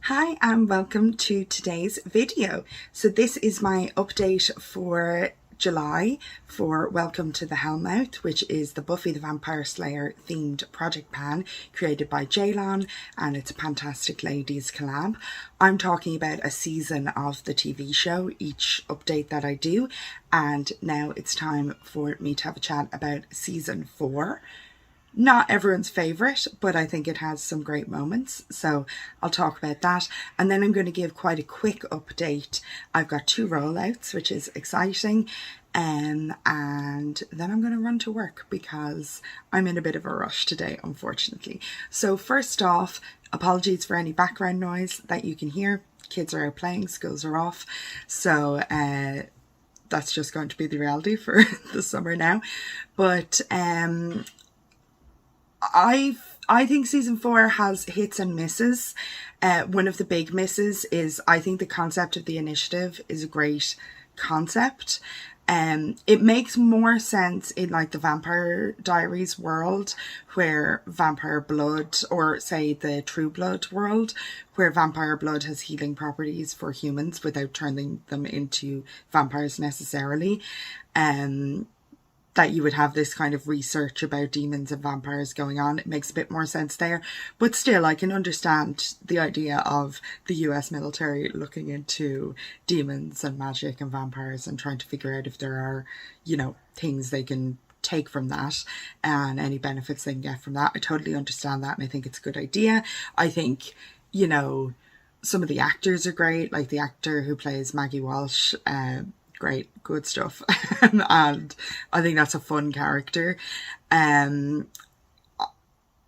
Hi and welcome to today's video. So this is my update for July for Welcome to the Hellmouth, which is the Buffy the Vampire Slayer themed project pan created by Ceylan, and it's a PANtastic Ladies collab. I'm talking about a season of the TV show each update that I do, and now it's time for me to have a chat about season 4. Not everyone's favourite, but I think it has some great moments, so I'll talk about that. And then I'm going to give quite a quick update. I've got 2 rollouts, which is exciting, and then I'm going to run to work because I'm in a bit of a rush today, unfortunately. So first off, apologies for any background noise that you can hear. Kids are out playing, schools are off, so that's just going to be the reality for the summer now. But I think season 4 has hits and misses. One of the big misses is I think the concept of the initiative is a great concept. It makes more sense in like the Vampire Diaries world, where vampire blood, or say the True Blood world, where vampire blood has healing properties for humans without turning them into vampires necessarily. That you would have this kind of research about demons and vampires going on. It makes a bit more sense there. But still, I can understand the idea of the US military looking into demons and magic and vampires and trying to figure out if there are, you know, things they can take from that and any benefits they can get from that. I totally understand that, and I think it's a good idea. I think, you know, some of the actors are great, like the actor who plays Maggie Walsh, great, good stuff. And I think that's a fun character. I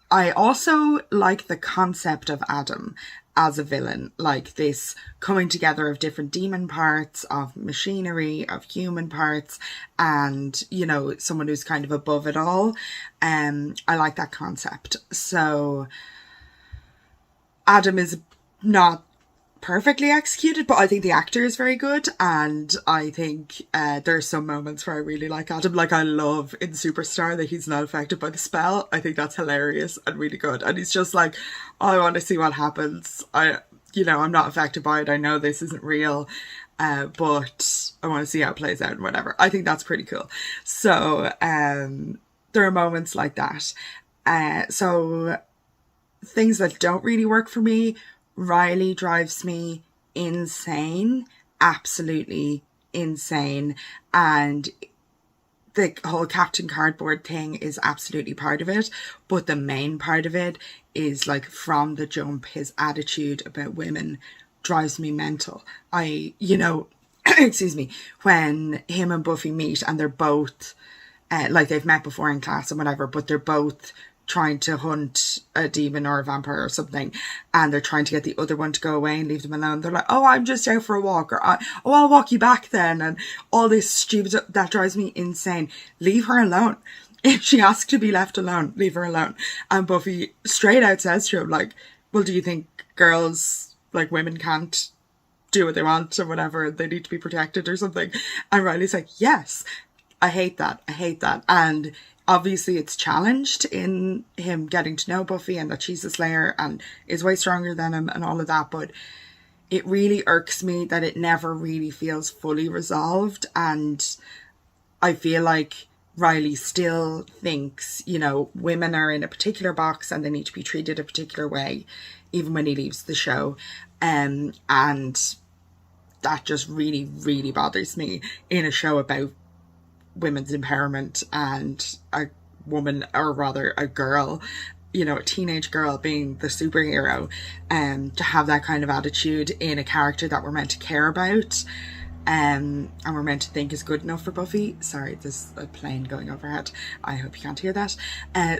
also like the concept of Adam as a villain, like this coming together of different demon parts, of machinery, of human parts, and, you know, someone who's kind of above it all. I like that concept. So Adam is not perfectly executed, but I think the actor is very good, and I think there's some moments where I really like Adam. Like, I love in Superstar that he's not affected by the spell. I think that's hilarious and really good, and he's just like, oh, I want to see what happens. I'm not affected by it. I know this isn't real, but I want to see how it plays out and whatever. I think that's pretty cool. So there are moments like that. So things that don't really work for me: Riley drives me insane, absolutely insane, and the whole Captain Cardboard thing is absolutely part of it, but the main part of it is, like, from the jump, his attitude about women drives me mental. Excuse me, when him and Buffy meet and they're both, like, they've met before in class and whatever, but they're both trying to hunt a demon or a vampire or something, and they're trying to get the other one to go away and leave them alone. They're like, oh, I'm just out for a walk, or I'll walk you back then, and all this stupid stuff that drives me insane. Leave her alone. If she asks to be left alone, leave her alone. And Buffy straight out says to him, like, well, do you think girls, like, women can't do what they want or whatever, they need to be protected or something? And Riley's like, yes. I hate that. And obviously it's challenged in him getting to know Buffy and that she's a Slayer and is way stronger than him and all of that, but it really irks me that it never really feels fully resolved. And I feel like Riley still thinks, you know, women are in a particular box and they need to be treated a particular way, even when he leaves the show. And that just really, really bothers me in a show about women's empowerment and a woman, or rather a girl, you know, a teenage girl being the superhero, to have that kind of attitude in a character that we're meant to care about, and we're meant to think is good enough for Buffy. Sorry, there's a plane going overhead. I hope you can't hear that.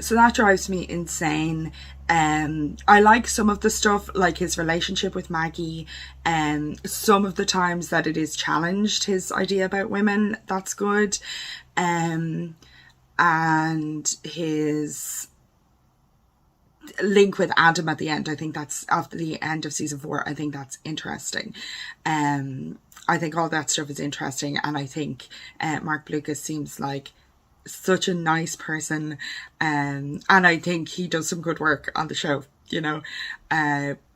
So that drives me insane. I like some of the stuff, like his relationship with Maggie, and some of the times that it is challenged, his idea about women, that's good. And his link with Adam at the end, I think that's, after the end of season 4, I think that's interesting. I think all that stuff is interesting, and I think Mark Blucas seems like such a nice person, and I think he does some good work on the show, you know.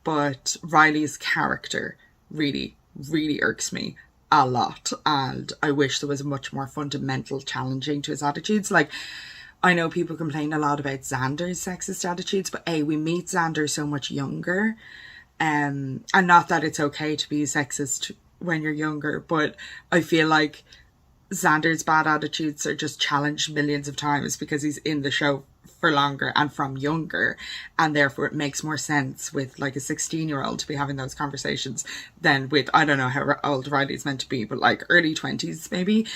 but Riley's character really, really irks me a lot, and I wish there was a much more fundamental challenging to his attitudes. Like, I know people complain a lot about Xander's sexist attitudes, but we meet Xander so much younger, and not that it's okay to be sexist when you're younger, but I feel like Xander's bad attitudes are just challenged millions of times because he's in the show for longer and from younger, and therefore it makes more sense with like a 16-year-old to be having those conversations than with, I don't know how old Riley's meant to be, but like early 20s maybe.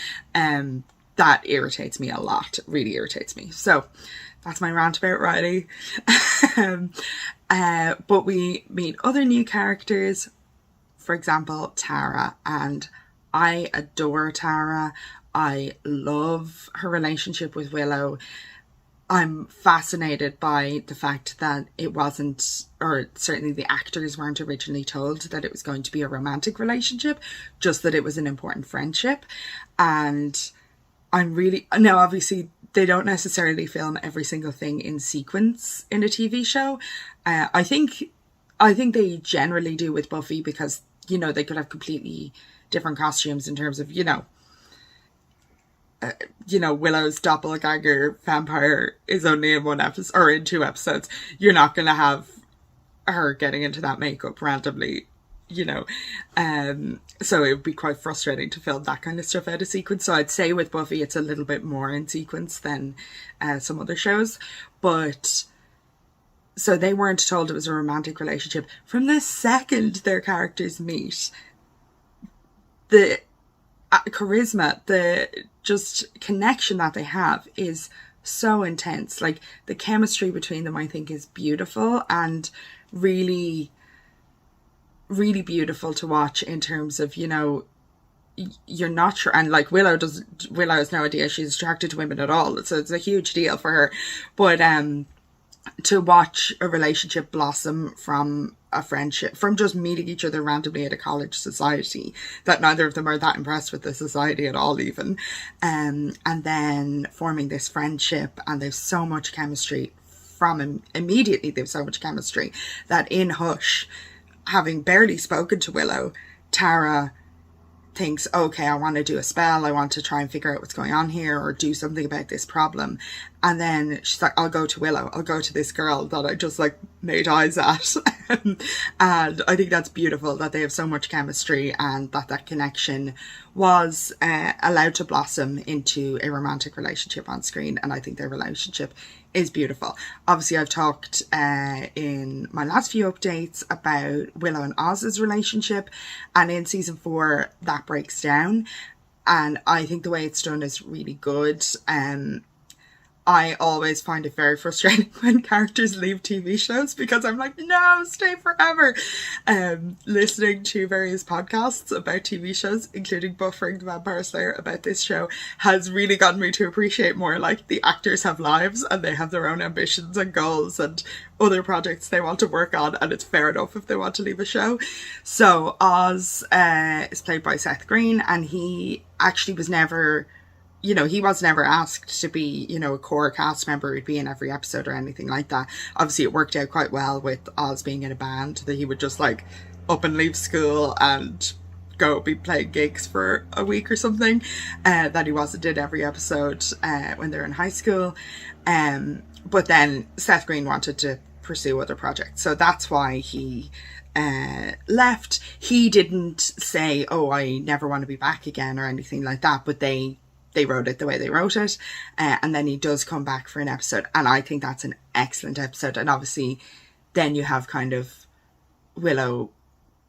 That irritates me a lot. It really irritates me. So that's my rant about Riley. But we meet other new characters, for example Tara, and I adore Tara. I love her relationship with Willow. I'm fascinated by the fact that it wasn't, or certainly the actors weren't originally told that it was going to be a romantic relationship, just that it was an important friendship. And I'm really, now obviously they don't necessarily film every single thing in sequence in a TV show. I think they generally do with Buffy because, you know, they could have completely different costumes in terms of, Willow's doppelganger vampire is only in one episode or in 2 episodes. You're not going to have her getting into that makeup randomly, so it would be quite frustrating to film that kind of stuff out of sequence. So I'd say with Buffy it's a little bit more in sequence than some other shows. But so they weren't told it was a romantic relationship. From the second their characters meet, the charisma, the just connection that they have is so intense. Like, the chemistry between them I think is beautiful, and really, really beautiful to watch in terms of, you're not sure, and like Willow has no idea she's attracted to women at all, so it's a huge deal for her. But to watch a relationship blossom from a friendship, from just meeting each other randomly at a college society, that neither of them are that impressed with the society at all even, and then forming this friendship, and there's so much chemistry from immediately. There's so much chemistry that in Hush, having barely spoken to Willow, Tara thinks, okay, I want to do a spell, I want to try and figure out what's going on here or do something about this problem. And then she's like, I'll go to Willow, I'll go to this girl that I just like made eyes at. And I think that's beautiful that they have so much chemistry, and that connection was allowed to blossom into a romantic relationship on screen. And I think their relationship is beautiful. Obviously, I've talked in my last few updates about Willow and Oz's relationship, and in season 4 that breaks down, and I think the way it's done is really good. I always find it very frustrating when characters leave TV shows, because I'm like, no, stay forever. Listening to various podcasts about TV shows, including Buffering the Vampire Slayer, about this show, has really gotten me to appreciate more, like, the actors have lives and they have their own ambitions and goals and other projects they want to work on, and it's fair enough if they want to leave a show. So Oz is played by Seth Green, and he actually was never... he was never asked to be, a core cast member who'd be in every episode or anything like that. Obviously, it worked out quite well with Oz being in a band, that he would just, like, up and leave school and go be playing gigs for a week or something, that he wasn't in every episode when they were in high school. But then Seth Green wanted to pursue other projects, so that's why he left. He didn't say, oh, I never want to be back again or anything like that, but they wrote it the way they wrote it, and then he does come back for an episode, and I think that's an excellent episode. And obviously then you have kind of Willow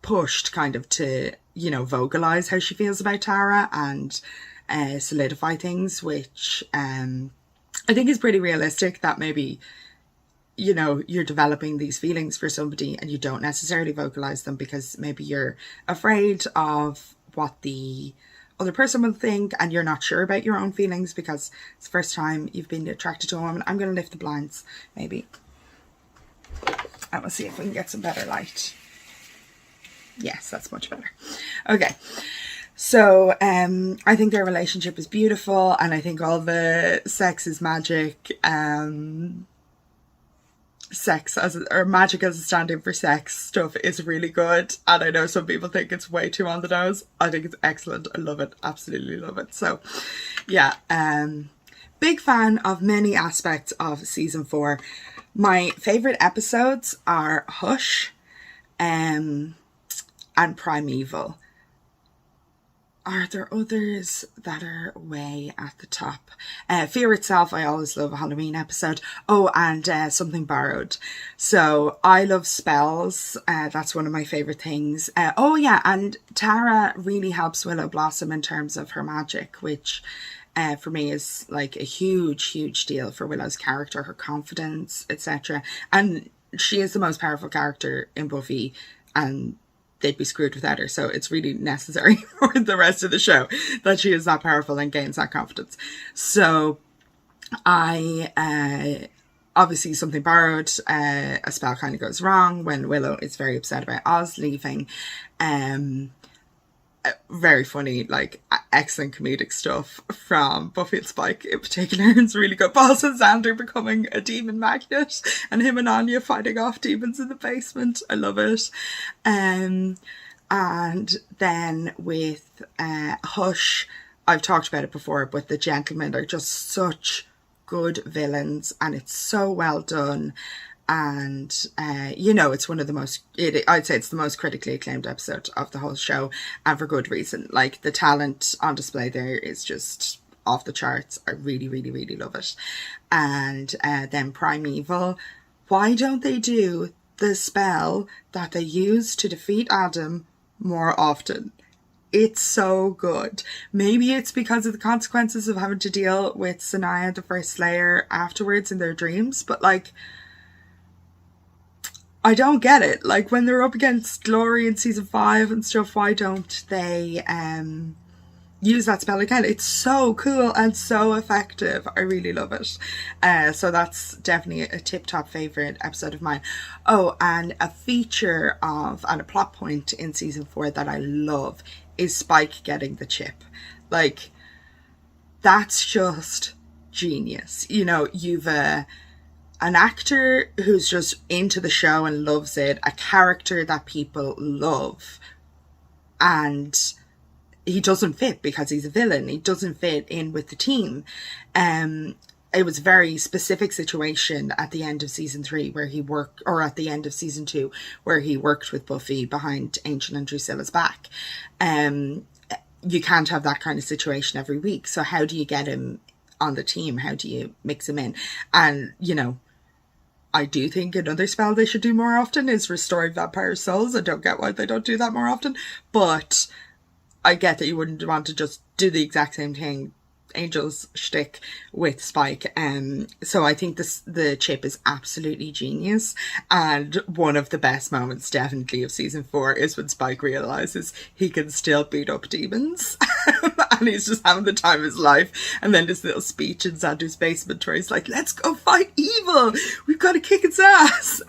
pushed kind of to, vocalize how she feels about Tara and solidify things, which I think is pretty realistic, that maybe, you're developing these feelings for somebody and you don't necessarily vocalize them because maybe you're afraid of what the other person will think, and you're not sure about your own feelings because it's the first time you've been attracted to a woman. I'm going to lift the blinds, maybe. And we'll see if we can get some better light. Yes, that's much better. Okay. So, I think their relationship is beautiful, and I think all the sex is magic sex or magic as a stand-in for sex stuff is really good, and I know some people think it's way too on the nose. I think it's excellent. I love it, absolutely love it. So yeah, big fan of many aspects of season 4. My favorite episodes are Hush and Primeval. Are there others that are way at the top? Fear Itself, I always love a Halloween episode. Oh, and Something Borrowed. So I love spells. That's one of my favourite things. Oh yeah, and Tara really helps Willow blossom in terms of her magic, which for me is like a huge, huge deal for Willow's character, her confidence, etc. And she is the most powerful character in Buffy, and they'd be screwed without her. So it's really necessary for the rest of the show that she is that powerful and gains that confidence. So I obviously Something Borrowed, a spell kind of goes wrong when Willow is very upset about Oz leaving. Very funny, like excellent comedic stuff from Buffy and Spike in particular. It's really good. But also Xander becoming a demon magnet and him and Anya fighting off demons in the basement. I love it. And then with Hush, I've talked about it before, but the gentlemen are just such good villains and it's so well done. And it's one of the most, I'd say it's the most critically acclaimed episode of the whole show, and for good reason. Like, the talent on display there is just off the charts. I really, really, really love it. And then Primeval, why don't they do the spell that they use to defeat Adam more often? It's so good. Maybe it's because of the consequences of having to deal with Sanaya, the first Slayer, afterwards in their dreams, but like, I don't get it. Like, when they're up against Glory in season 5 and stuff, why don't they use that spell again? It's so cool and so effective. I really love it. So that's definitely a tip-top favourite episode of mine. Oh, and a feature of, and a plot point in season 4 that I love is Spike getting the chip. Like, that's just genius. You know, you've an actor who's just into the show and loves it, a character that people love, and he doesn't fit because he's a villain. He doesn't fit in with the team. It was a very specific situation at the end of season 3 where he worked, or at the end of season 2, where he worked with Buffy behind Angel and Drusilla's back. You can't have that kind of situation every week. So how do you get him on the team? How do you mix him in? And, I do think another spell they should do more often is restoring vampire souls. I don't get why they don't do that more often, but I get that you wouldn't want to just do the exact same thing, Angel's shtick, with Spike. So I think the chip is absolutely genius, and one of the best moments definitely of season 4 is when Spike realises he can still beat up demons. And he's just having the time of his life. And then this little speech in Xander's basement where he's like, let's go fight evil. We've got to kick its ass.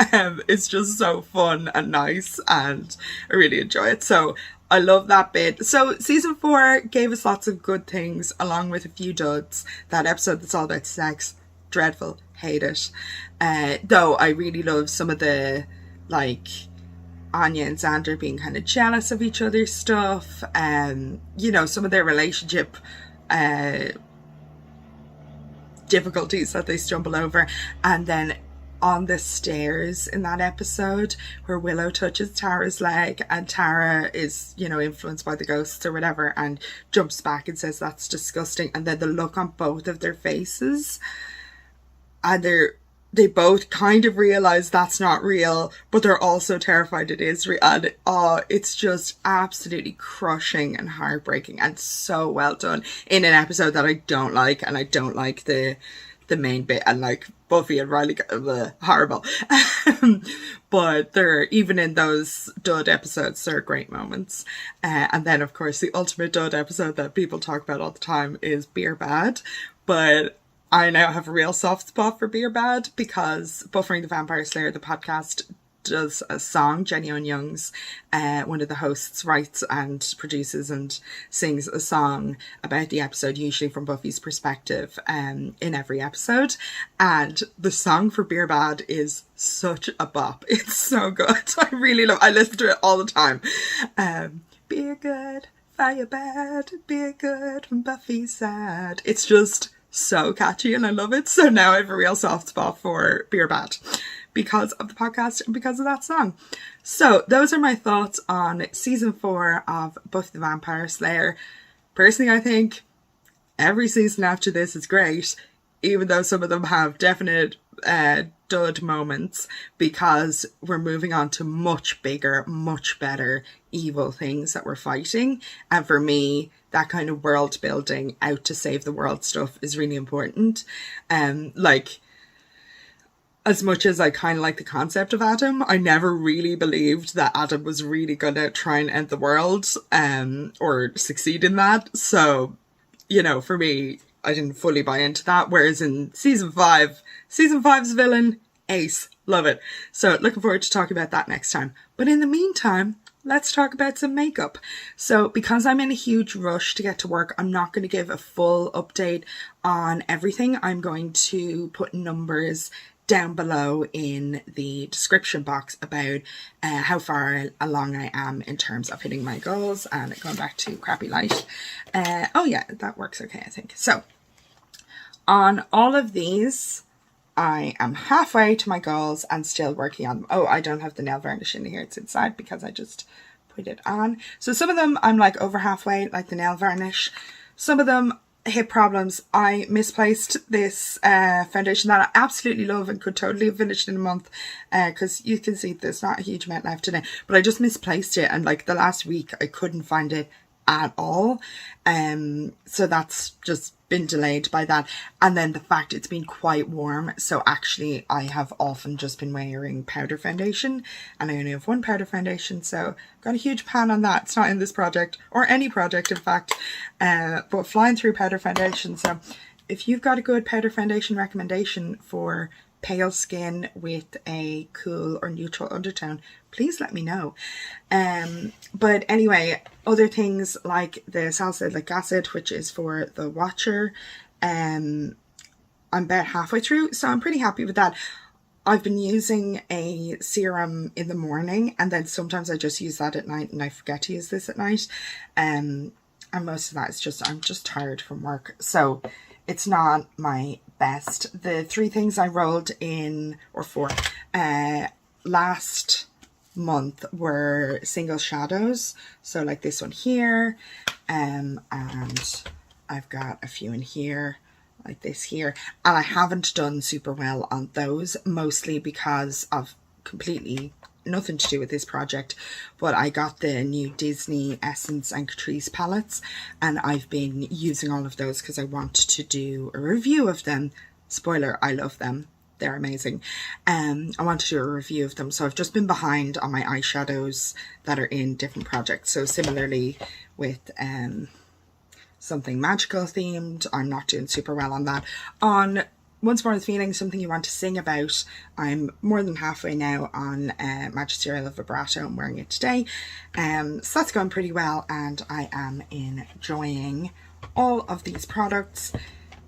It's just so fun and nice, and I really enjoy it. So I love that bit. So season 4 gave us lots of good things along with a few duds. That episode that's all about sex, dreadful, hate it. Though I really love some of the, like, Anya and Xander being kind of jealous of each other's stuff. Some of their relationship difficulties that they stumble over. And then on the stairs in that episode where Willow touches Tara's leg and Tara is, influenced by the ghosts or whatever and jumps back and says that's disgusting. And then the look on both of their faces, and they both kind of realize that's not real, but they're also terrified it is real. And it's just absolutely crushing and heartbreaking and so well done in an episode that I don't like. And I don't like the main bit, and like Buffy and Riley, horrible. But they're, even in those dud episodes, there are great moments. And then of course the ultimate dud episode that people talk about all the time is Beer Bad. But I now have a real soft spot for Beer Bad because Buffering the Vampire Slayer, the podcast, does a song. Jenny Owen Young's one of the hosts writes and produces and sings a song about the episode, usually from Buffy's perspective, in every episode. And the song for Beer Bad is such a bop. It's so good. I listen to it all the time. Beer good, fire bad, beer good from Buffy's side. It's just so catchy and I love it. So now I have a real soft spot for Beer Bad because of the podcast and because of that song. So those are my thoughts on season 4 of Buffy the Vampire Slayer. Personally, I think every season after this is great, even though some of them have definite dud moments, because we're moving on to much bigger, much better evil things that we're fighting. And for me, that kind of world building, out to save the world stuff is really important. Like, as much as I kind of like the concept of Adam, I never really believed that Adam was really going to try and end the world or succeed in that. So, you know, for me, I didn't fully buy into that. Whereas in season 5's villain, ace. Love it. So looking forward to talking about that next time. But in the meantime, let's talk about some makeup. So because I'm in a huge rush to get to work, I'm not going to give a full update on everything. I'm going to put numbers down below in the description box about how far along I am in terms of hitting my goals and going back to crappy light. Oh yeah, that works okay, I think. So on all of these, I am halfway to my goals and still working on them. Oh, I don't have the nail varnish in here. It's inside because I just put it on. So some of them I'm like over halfway, like the nail varnish. Some of them hit problems. I misplaced this foundation that I absolutely love and could totally have finished in a month, because you can see there's not a huge amount left in it, but I just misplaced it, and like the last week I couldn't find it at all. So that's just been delayed by that, and then the fact it's been quite warm, so actually I have often just been wearing powder foundation, and I only have one powder foundation, so got a huge pan on that. It's not in this project or any project in fact, but flying through powder foundation. So if you've got a good powder foundation recommendation for pale skin with a cool or neutral undertone, please let me know. But anyway, other things like the salicylic acid, which is for the Watcher, I'm about halfway through, so I'm pretty happy with that. I've been using a serum in the morning, and then sometimes I just use that at night, and I forget to use this at night. And most of that is just, I'm just tired from work, so it's not my best. The 3 things I rolled in, or 4, last month were single shadows. So like this one here, and I've got a few in here, like this here. And I haven't done super well on those, mostly because of completely nothing to do with this project, but I got the new Disney Essence and Catrice palettes, and I've been using all of those because I want to do a review of them. Spoiler, I love them. They're amazing. I want to do a review of them, so I've just been behind on my eyeshadows that are in different projects. So similarly with something magical themed, I'm not doing super well on that. On Once More with Feeling, Something You Want to Sing About, I'm more than halfway now on Magisterial Vibrato. I'm wearing it today. So that's going pretty well, and I am enjoying all of these products.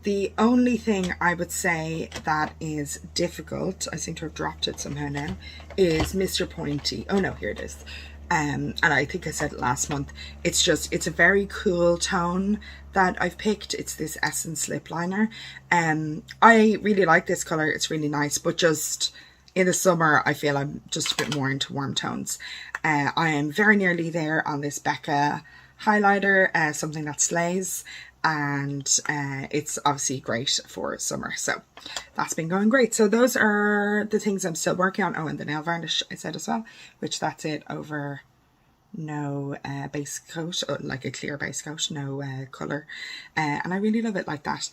The only thing I would say that is difficult, I seem to have dropped it somehow now, is Mr. Pointy. Oh no, here it is. And I think I said it last month. It's a very cool tone that I've picked. It's this Essence lip liner. I really like this colour. It's really nice, but just in the summer, I feel I'm just a bit more into warm tones. I am very nearly there on this Becca highlighter, Something That Slays. And it's obviously great for summer, so that's been going great. So those are the things I'm still working on. Oh, and the nail varnish I said as well, which that's it over no base coat, like a clear base coat, no colour, and I really love it like that.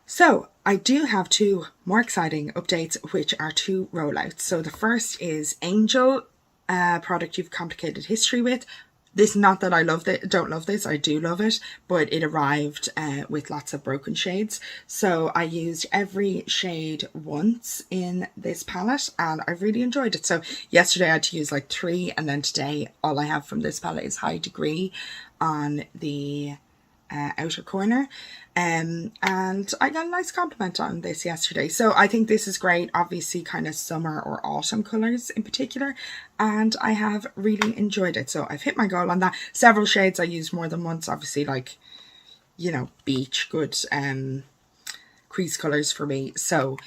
So I do have 2 more exciting updates, which are 2 rollouts. So the first is Angel, product you've complicated history with. This, not that I don't love this, I do love it, but it arrived with lots of broken shades. So I used every shade once in this palette and I really enjoyed it. So yesterday I had to use like 3, and then today all I have from this palette is High Degree on the outer corner. And I got a nice compliment on this yesterday. So I think this is great, obviously kind of summer or autumn colours in particular, and I have really enjoyed it. So I've hit my goal on that. Several shades I used more than once, obviously, like, you know, beach, good crease colours for me. So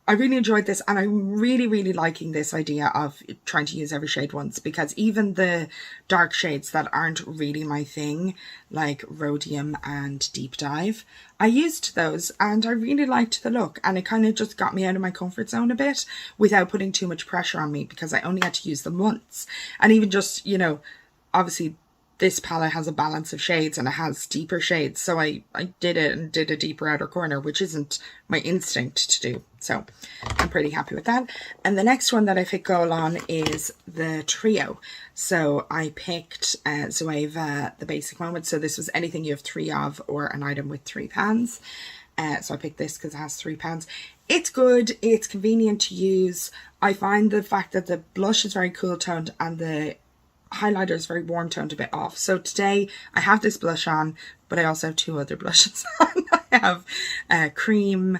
I really enjoyed this, and I'm really, really liking this idea of trying to use every shade once, because even the dark shades that aren't really my thing, like Rhodium and Deep Dive, I used those and I really liked the look, and it kind of just got me out of my comfort zone a bit without putting too much pressure on me, because I only had to use them once. And even just, you know, obviously this palette has a balance of shades and it has deeper shades. So I did it and did a deeper outer corner, which isn't my instinct to do. So I'm pretty happy with that. And the next one that I picked goal on is the trio. So I picked Zoeva, the basic moment. So this was anything you have 3 of or an item with 3 pans. So I picked this because it has 3 pans. It's good. It's convenient to use. I find the fact that the blush is very cool toned and the highlighter is very warm toned, a bit off. So today I have this blush on, but I also have 2 other blushes on. I have a cream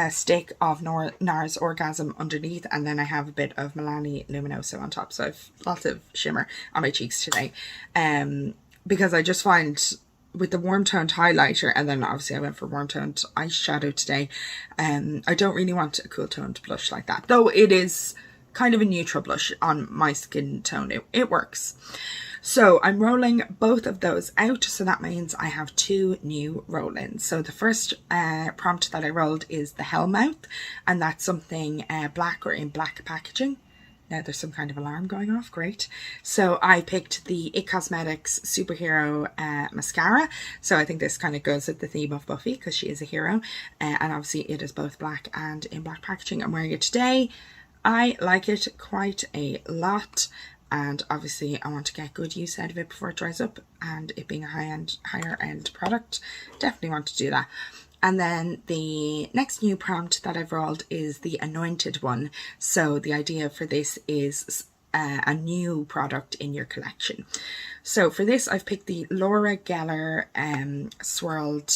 stick of NARS Orgasm underneath, and then I have a bit of Milani Luminoso on top. So I've lots of shimmer on my cheeks today, because I just find with the warm toned highlighter, and then obviously I went for warm toned eyeshadow today, I don't really want a cool toned blush like that, though it is kind of a neutral blush on my skin tone. It works. So I'm rolling both of those out, so that means I have 2 new roll-ins. So the first prompt that I rolled is the Hellmouth, and that's something black or in black packaging. Now there's some kind of alarm going off, great. So I picked the IT Cosmetics Superhero Mascara. So I think this kind of goes with the theme of Buffy, because she is a hero, and obviously it is both black and in black packaging. I'm wearing it today. I like it quite a lot, and obviously I want to get good use out of it before it dries up, and it being a higher end product, definitely want to do that. And then the next new prompt that I've rolled is the Anointed one. So the idea for this is a new product in your collection. So for this I've picked the Laura Geller swirled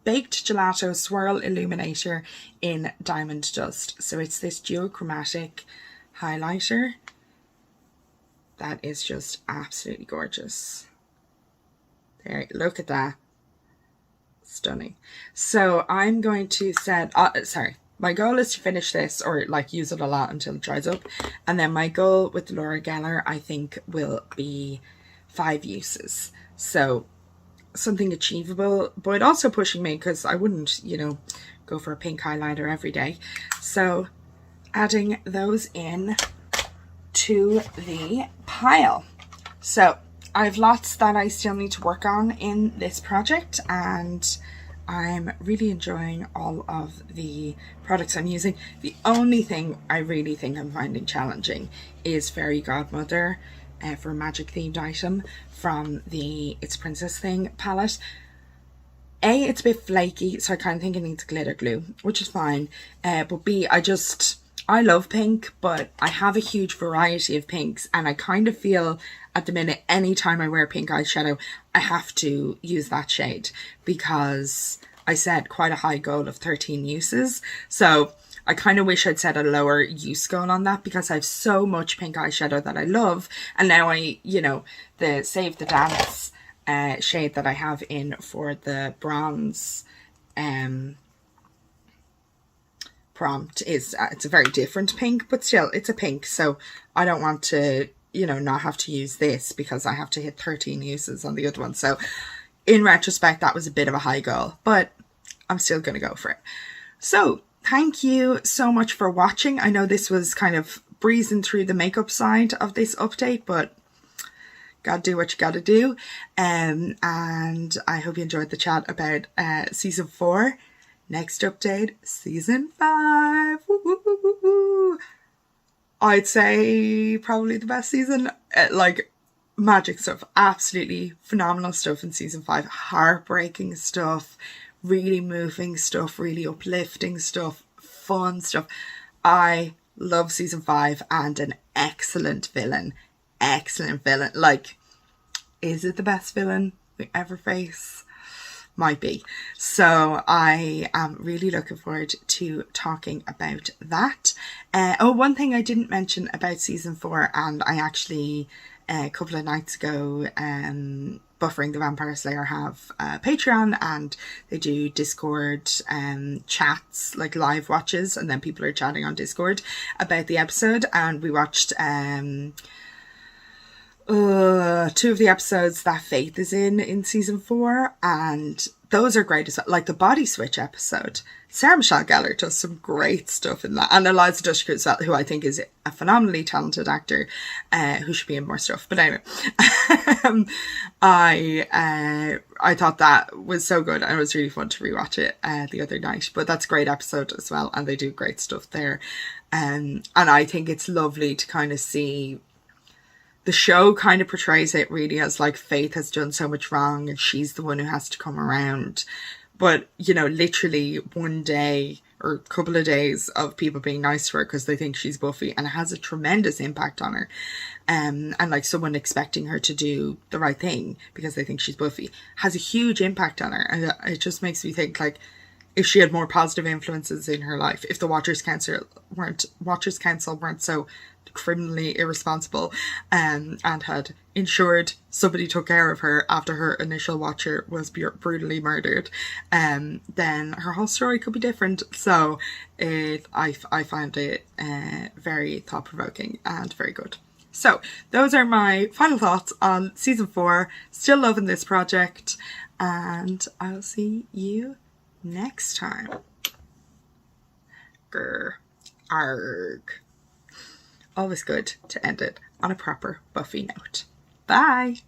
Baked Gelato Swirl Illuminator in Diamond Dust. So it's this duochromatic highlighter that is just absolutely gorgeous. There, look at that. Stunning. So I'm going to set, my goal is to finish this, or like use it a lot until it dries up. And then my goal with Laura Geller, I think, will be 5 uses. So something achievable, but also pushing me, because I wouldn't, you know, go for a pink highlighter every day. So adding those in to the pile. So I have lots that I still need to work on in this project, and I'm really enjoying all of the products I'm using. The only thing I really think I'm finding challenging is Fairy Godmother for a magic themed item from the It's Princess Thing palette. A, it's a bit flaky, so I kind of think it needs glitter glue, which is fine. But B, I love pink, but I have a huge variety of pinks, and I kind of feel at the minute, anytime I wear pink eyeshadow, I have to use that shade, because I set quite a high goal of 13 uses. So I kind of wish I'd set a lower use goal on that, because I have so much pink eyeshadow that I love. And now you know, the Save the Dance shade that I have in for the bronze prompt is, it's a very different pink, but still it's a pink. So I don't want to, you know, not have to use this because I have to hit 13 uses on the other one. So in retrospect, that was a bit of a high goal, but I'm still going to go for it. So thank you so much for watching. I know this was kind of breezing through the makeup side of this update, but gotta do what you gotta do. And I hope you enjoyed the chat about season 4. Next update, season 5. Woo, woo, woo, woo, woo. I'd say probably the best season. Like, magic stuff, absolutely phenomenal stuff in season 5. Heartbreaking stuff, really moving stuff, really uplifting stuff, fun stuff. I love season 5, and an excellent villain. Excellent villain. Like, is it the best villain we ever face? Might be. So I am really looking forward to talking about that. One thing I didn't mention about season 4, and I actually a couple of nights ago, Buffering the Vampire Slayer have a Patreon, and they do Discord chats, like live watches, and then people are chatting on Discord about the episode. And we watched 2 of the episodes that Faith is in season 4, and those are great as well. Like the body switch episode, Sarah Michelle Gellar does some great stuff in that, and Eliza Dushku as well, who I think is a phenomenally talented actor, who should be in more stuff. But anyway, I thought that was so good, and it was really fun to rewatch it the other night. But that's a great episode as well, and they do great stuff there, and I think it's lovely to kind of see. The show kind of portrays it really as like Faith has done so much wrong and she's the one who has to come around. But, you know, literally one day or a couple of days of people being nice to her because they think she's Buffy, and it has a tremendous impact on her. And like someone expecting her to do the right thing because they think she's Buffy has a huge impact on her. And it just makes me think, like, if she had more positive influences in her life, if the Watchers Council weren't so criminally irresponsible, and had ensured somebody took care of her after her initial watcher was brutally murdered, then her whole story could be different. So I find it very thought-provoking and very good. So those are my final thoughts on season 4. Still loving this project, and I'll see you next time. Grr. Arg. Always good to end it on a proper Buffy note. Bye!